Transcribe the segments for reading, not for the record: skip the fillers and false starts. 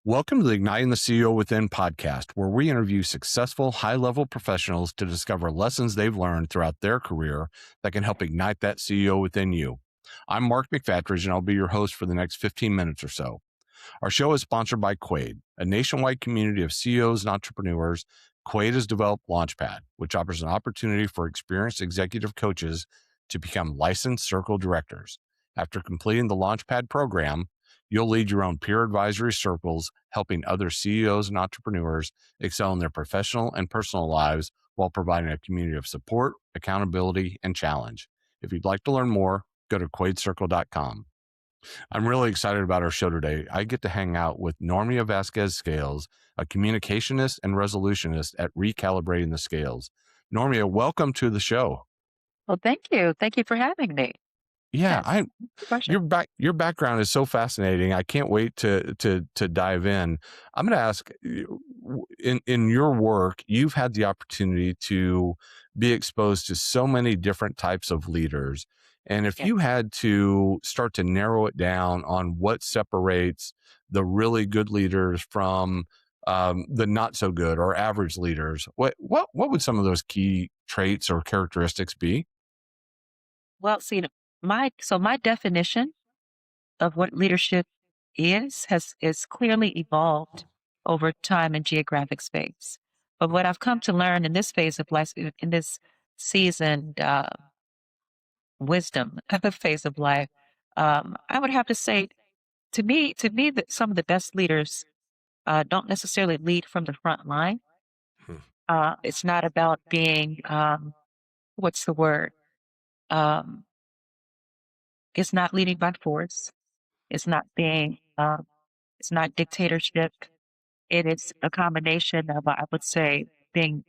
Welcome to the Igniting the CEO Within podcast, where we interview successful, high-level professionals to discover lessons they've learned throughout their career that can help ignite that CEO within you. I'm Mark McFatridge, and I'll be your host for the next 15 minutes or so. Our show is sponsored by Quaid, a nationwide community of CEOs and entrepreneurs. Quaid has developed Launchpad, which offers an opportunity for experienced executive coaches to become licensed circle directors. After completing the Launchpad program, you'll lead your own peer advisory circles, helping other CEOs and entrepreneurs excel in their professional and personal lives while providing a community of support, accountability, and challenge. If you'd like to learn more, go to quaidcircle.com. I'm really excited about our show today. I get to hang out with Normia Vasquez Scales, a communicationist and resolutionist at Recalibrating the Scales. Normia, welcome to the show. Well, thank you. Thank you for having me. Yeah, Yes, pleasure. your background is so fascinating. I can't wait to dive in. I'm going to ask you, in your work, you've had the opportunity to be exposed to so many different types of leaders. And if Yeah. you had to start to narrow it down on what separates the really good leaders from the not so good or average leaders, what would some of those key traits or characteristics be? Well, see, my definition of what leadership is clearly evolved over time and geographic space. But what I've come to learn in this phase of life, in this seasoned wisdom phase of life, I would have to say, to me, that some of the best leaders don't necessarily lead from the front line. Hmm. It's not about being what's the word? Um, it's not leading by force. It's not being, it's not dictatorship. It is a combination of, I would say, being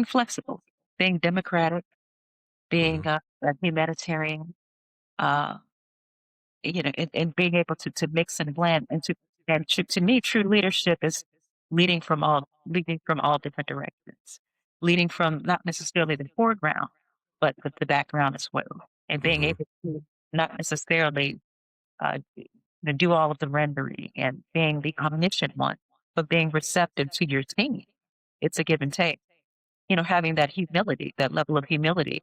flexible, being democratic, being Mhm. a humanitarian, uh, and being able to mix and blend. To me, true leadership is leading from all different directions, leading from not necessarily the foreground, but the background as well, and being Mhm. able to not necessarily do all of the rendering and being the omniscient one, but being receptive to your team. It's a give and take. Having that humility, that level of humility,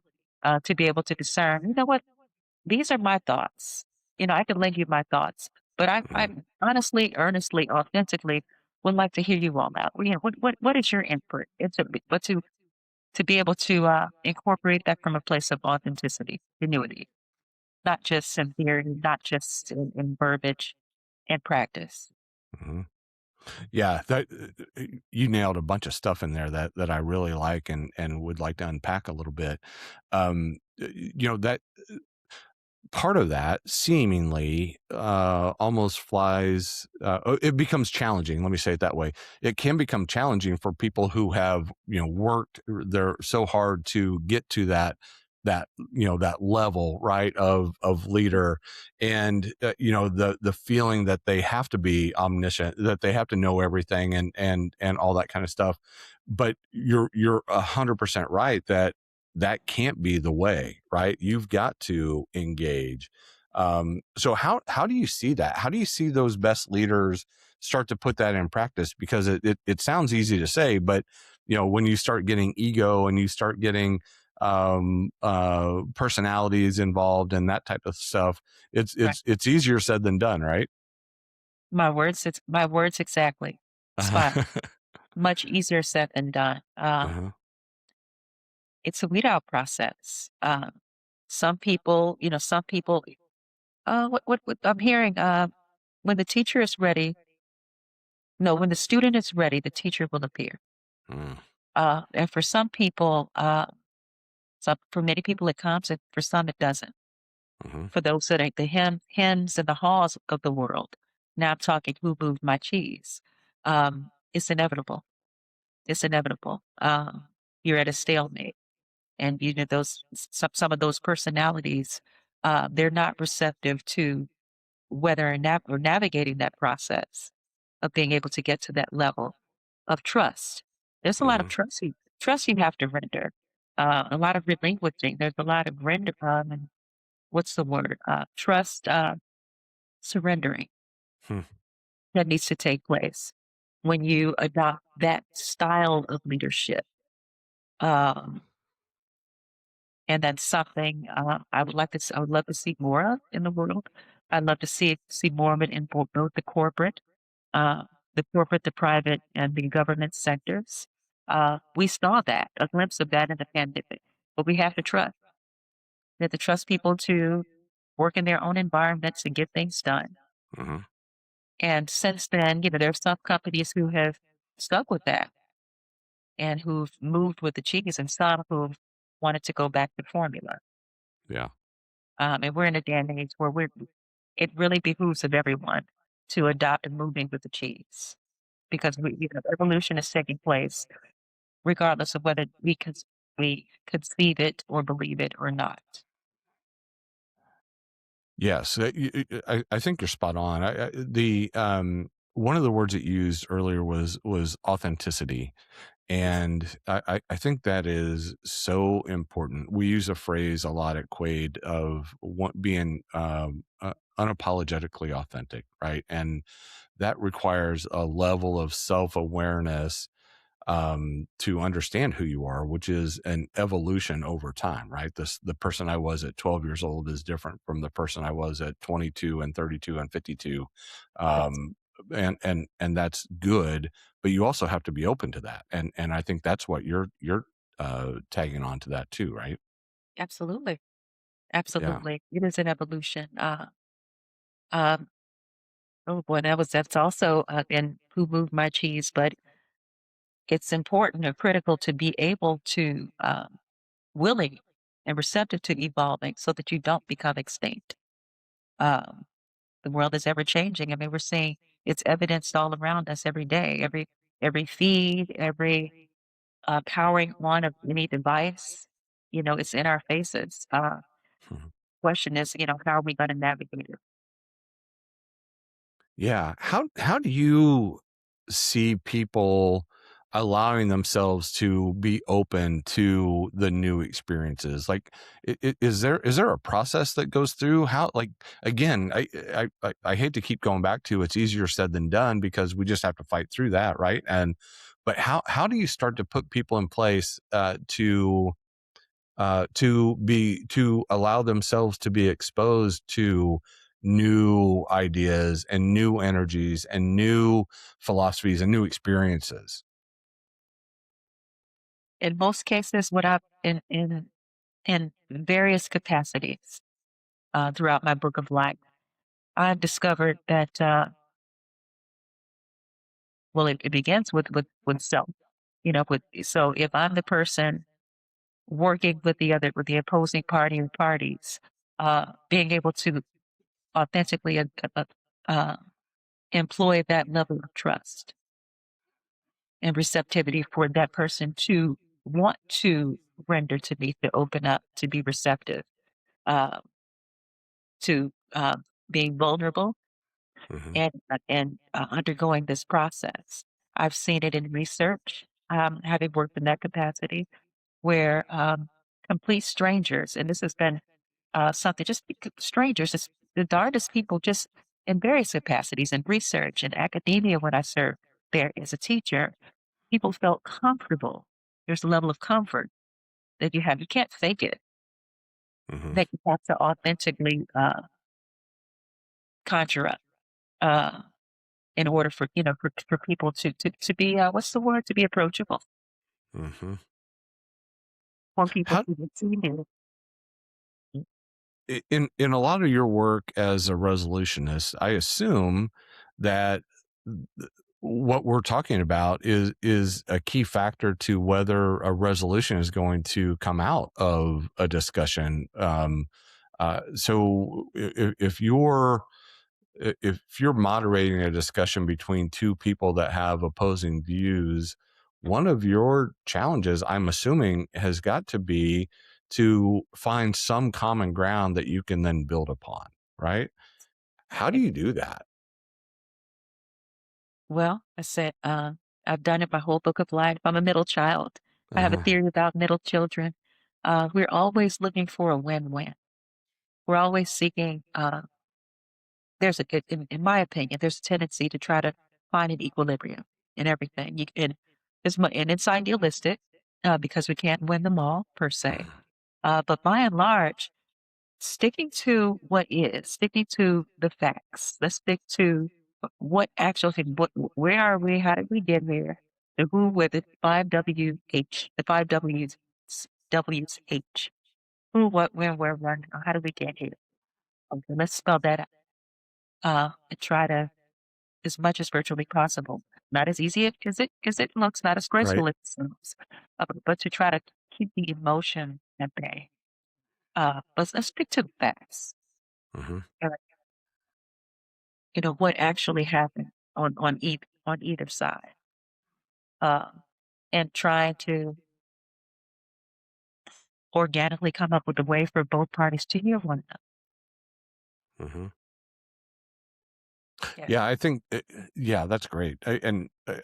to be able to discern, you know what, these are my thoughts. I can lend you my thoughts, but I Mhm. honestly, earnestly, authentically would like to hear you all out. What is your input? But to be able to incorporate that from a place of authenticity, genuity, not just in theory, not just in verbiage and practice. Mhm. Yeah, that you nailed a bunch of stuff in there that I really like and would like to unpack a little bit. That part of that seemingly almost flies. It becomes challenging. Let me say it that way. It can become challenging for people who have worked they're so hard to get to that level, right, of leader, and the feeling that they have to be omniscient, that they have to know everything, and all that kind of stuff. But you're 100% right that can't be the way, right? You've got to engage. So how do you see that? How do you see those best leaders start to put that in practice? Because it sounds easy to say, but when you start getting ego and you start getting personalities involved and that type of stuff, it's Right. it's it's easier said than done, right? My words exactly. Spot. Uh-huh. Much easier said than done. Uh-huh. It's a weed out process. Some people, what I'm hearing, when the teacher is ready, no, when the student is ready, the teacher will appear. Mm. And for some people, for many people it comes, and for some it doesn't. Mhm. For those that ain't the hens and the haws of the world. Now I'm talking who moved my cheese. It's inevitable. It's inevitable. You're at a stalemate. And some of those personalities, they're not receptive to whether or navigating that process of being able to get to that level of trust. There's a lot of Mhm. trust you have to render. A lot of relinquishing. There's a lot of render. And what's the word? Trust surrendering. Hmm. that needs to take place when you adopt that style of leadership. Um, and that's something I would love to see more of in the world. I'd love to see more of it in both uh, the corporate, the private, and the government sectors. We saw that, a glimpse of that in the pandemic, but we have to trust. We have to trust people to work in their own environments and get things done. Mhm. And since then, there are some companies who have stuck with that and who've moved with the cheese, and some who've wanted to go back to formula. Yeah. And we're in a day and age where it really behooves of everyone to adopt and moving with the cheese because evolution is taking place regardless of whether we conceive it or believe it or not. Yes, I think you're spot on. One of the words that you used earlier was authenticity, and I think that is so important. We use a phrase a lot at Quaid of being unapologetically authentic, right? And that requires a level of self awareness to understand who you are, which is an evolution over time, right? The person I was at 12 years old is different from the person I was at 22 and 32 and 52. Yes, Um, and that's good, but you also have to be open to that. And I think that's what you're tagging on to that too, right? absolutely. Yeah. Absolutely. It is an evolution. Um, oh boy, that's also in Who Moved My Cheese, but it's important or critical to be able to willing and receptive to evolving so that you don't become extinct. Um, the world is ever changing. I mean, we're seeing it's evidenced all around us every day, every feed, every powering on of any device. It's in our faces. Question is, how are we going to navigate it? Yeah. How do you see people allowing themselves to be open to the new experiences? Like, is there a process that goes through? How, like, again, I hate to keep going back to it's easier said than done because we just have to fight through that, right? And but how do you start to put people in place to allow themselves to be exposed to new ideas and new energies and new philosophies and new experiences. In most cases, what I've in various capacities throughout my book of life, I've discovered that it begins with self. So if I'm the person working with the opposing party or parties, being able to authentically uh, employ that level of trust and receptivity for that person to want to render to me, to open up, to be receptive, uh, to being vulnerable Hmm. and undergoing this process. I've seen it in research, having worked in that capacity, where complete strangers, and this has been something just strangers, just the darndest people, just in various capacities in research and academia. When I served there as a teacher, people felt comfortable. There's a level of comfort that you have. You can't fake it. Hmm. That you have to authentically conjure up uh, in order for people to be what's the word, to be approachable, Hmm. for people How to receive you. in a lot of your work as a resolutionist, I assume that th- what we're talking about is a key factor to whether a resolution is going to come out of a discussion. So if you're moderating a discussion between two people that have opposing views, one of your challenges, I'm assuming, has got to be to find some common ground that you can then build upon, right? How do you do that? Well, I said, I've done it my whole book of life. I'm a middle child. I have a Uh, theory about middle children. We're always looking for a win-win. We're always seeking there's a good, in my opinion, there's a tendency to try to find an equilibrium in everything. And it's idealistic because we can't win them all per se. Mhm. But by and large, sticking to what is, sticking to the facts. Let's stick to what actually, where are we? How did we get here? The who with it, the five W's H. Who, what, where, when, how did we get here? Okay, let's spell that out. And try to, as much as virtually possible. Not as easy as it looks, not as Right. graceful as it sounds, but to try to keep the emotion at bay. Let's stick to the facts. Mhm. What actually happened on either side, um, and trying to organically come up with a way for both parties to hear one another. Mhm. Yeah. Yeah, I think, yeah, that's great. I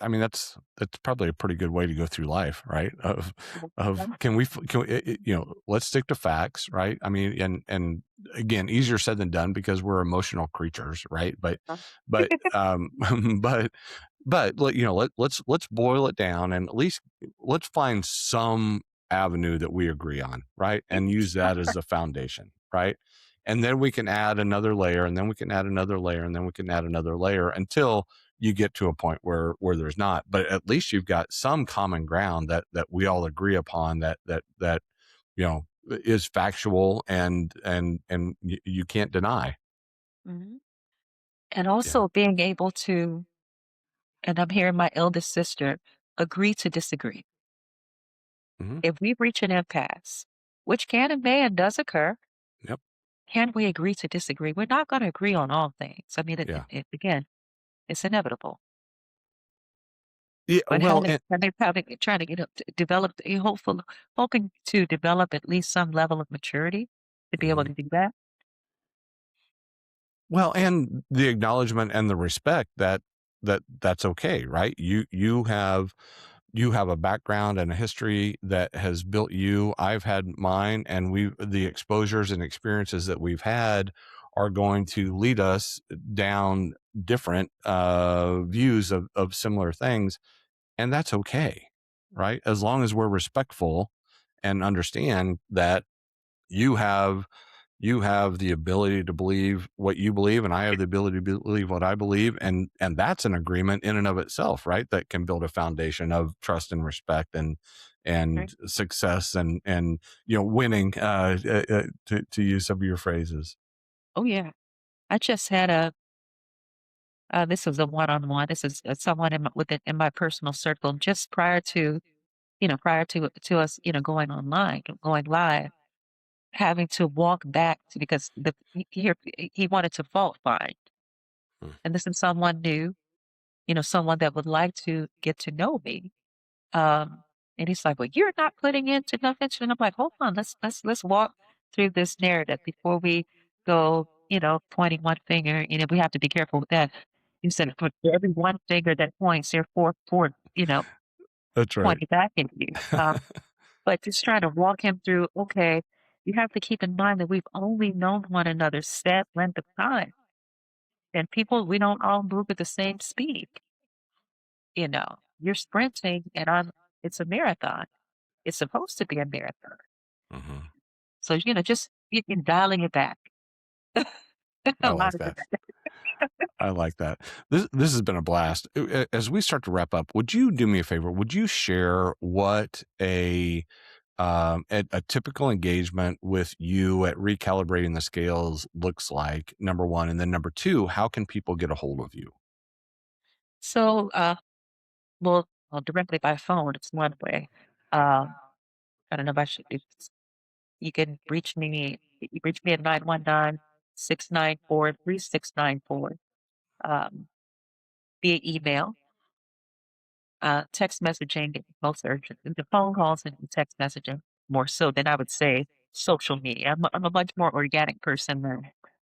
mean, that's probably a pretty good way to go through life, right? Of Mhm. can we, let's stick to facts, right? I mean, and again, easier said than done because we're emotional creatures, right? But but let's boil it down and at least let's find some avenue that we agree on, right? And use that as the foundation, right? And then we can add another layer, and then we can add another layer, and then we can add another layer until you get to a point where there's not. But at least you've got some common ground that we all agree upon that is factual and you can't deny. Mhm. And Yeah. also being able to, and I'm hearing my eldest sister, agree to disagree. Hmm. If we reach an impasse, which can and may and does occur, Yep. can we agree to disagree? We're not going to agree on all things. I mean, Yeah. again, it's inevitable. Yeah. But Well, having trying to develop, hoping to develop at least some level of maturity to be able mhm. to do that. And the acknowledgement and the respect that's okay, right? You have a background and a history that has built you. I've had mine, and the exposures and experiences that we've had are going to lead us down different views of similar things, and that's okay, right? As long as we're respectful and understand that you have you have the ability to believe what you believe, and I have the ability to believe what I believe, and that's an agreement in and of itself, right? That can build a foundation of trust and respect and Right. success and winning, to use some of your phrases. Oh yeah, I just had a. This was a one-on-one. This is someone in my personal circle just prior to prior to us going online, going live, having to walk back to, because he wanted to fault find, Mm. and this is someone new, someone that would like to get to know me. Um, and he's like, "Well, you're not putting into enough attention." And I'm like, "Hold on, let's walk through this narrative before we go, pointing one finger. We have to be careful with that." You said, "For every one finger that points, there are four, That's right. pointing back at you." But just trying to walk him through. Okay, you have to keep in mind that we've only known one another set length of time, and people we don't all move at the same speed. You're sprinting, and I'm. It's a marathon. It's supposed to be a marathon. Hmm. So, just you can dialing it back. I A lot like of it. that. I like that. This has been a blast. As we start to wrap up, would you do me a favor? Would you share what a typical engagement with you at recalibrating the scales looks like? Number one, and then number two, how can people get a hold of you? So, well, directly by phone, it's one way. Um, I don't know if I should. You can reach me. You reach me at 919-694-3694. Um, via email, text messaging, most urgent. The phone calls and text messaging more so than I would say social media. I'm a much more organic person than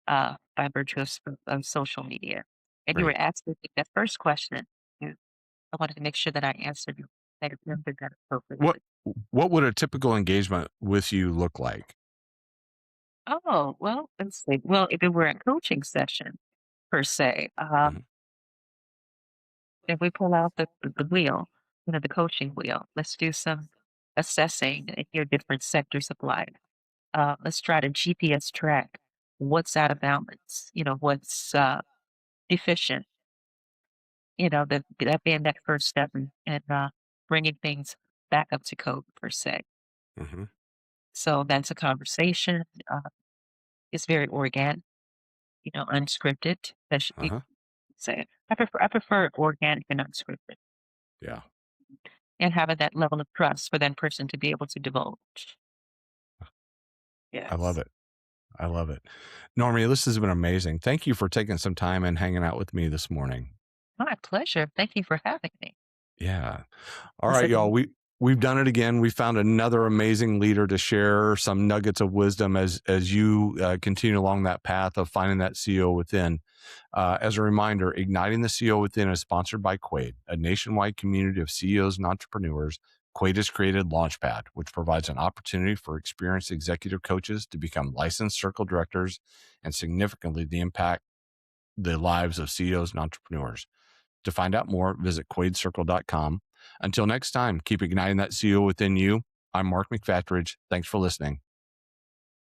by virtue of social media. And you were Great. asking me that first question. and I wanted to make sure that I answered you, that I answered that What appropriately. what would a typical engagement with you look like? Oh, well, let's see. Well, if it were a coaching session, per se. Mhm. If we pull out the wheel, the coaching wheel, let's do some assessing in your different sectors of life. Let's try to GPS track what's out of balance, what's deficient, that being that first step and bringing things back up to code per se. Mhm. So that's a conversation. It's very organic, unscripted. That should be Uh-huh. say. I prefer organic and unscripted, Yeah. and having that level of trust for that person to be able to divulge. I love Yes. it. I love it. Normie, this has been amazing. Thank you for taking some time and hanging out with me this morning. My pleasure. Thank you for having me. Yeah. All This right, has y'all. been We've done it again. We found another amazing leader to share some nuggets of wisdom as you continue along that path of finding that CEO within. As a reminder, Igniting the CEO Within is sponsored by Quaid, a nationwide community of CEOs and entrepreneurs. Quaid has created Launchpad, which provides an opportunity for experienced executive coaches to become licensed circle directors and significantly impact the lives of CEOs and entrepreneurs. To find out more, visit quaidcircle.com. Until next time, keep igniting that CEO within you. I'm Mark McFatridge. Thanks for listening.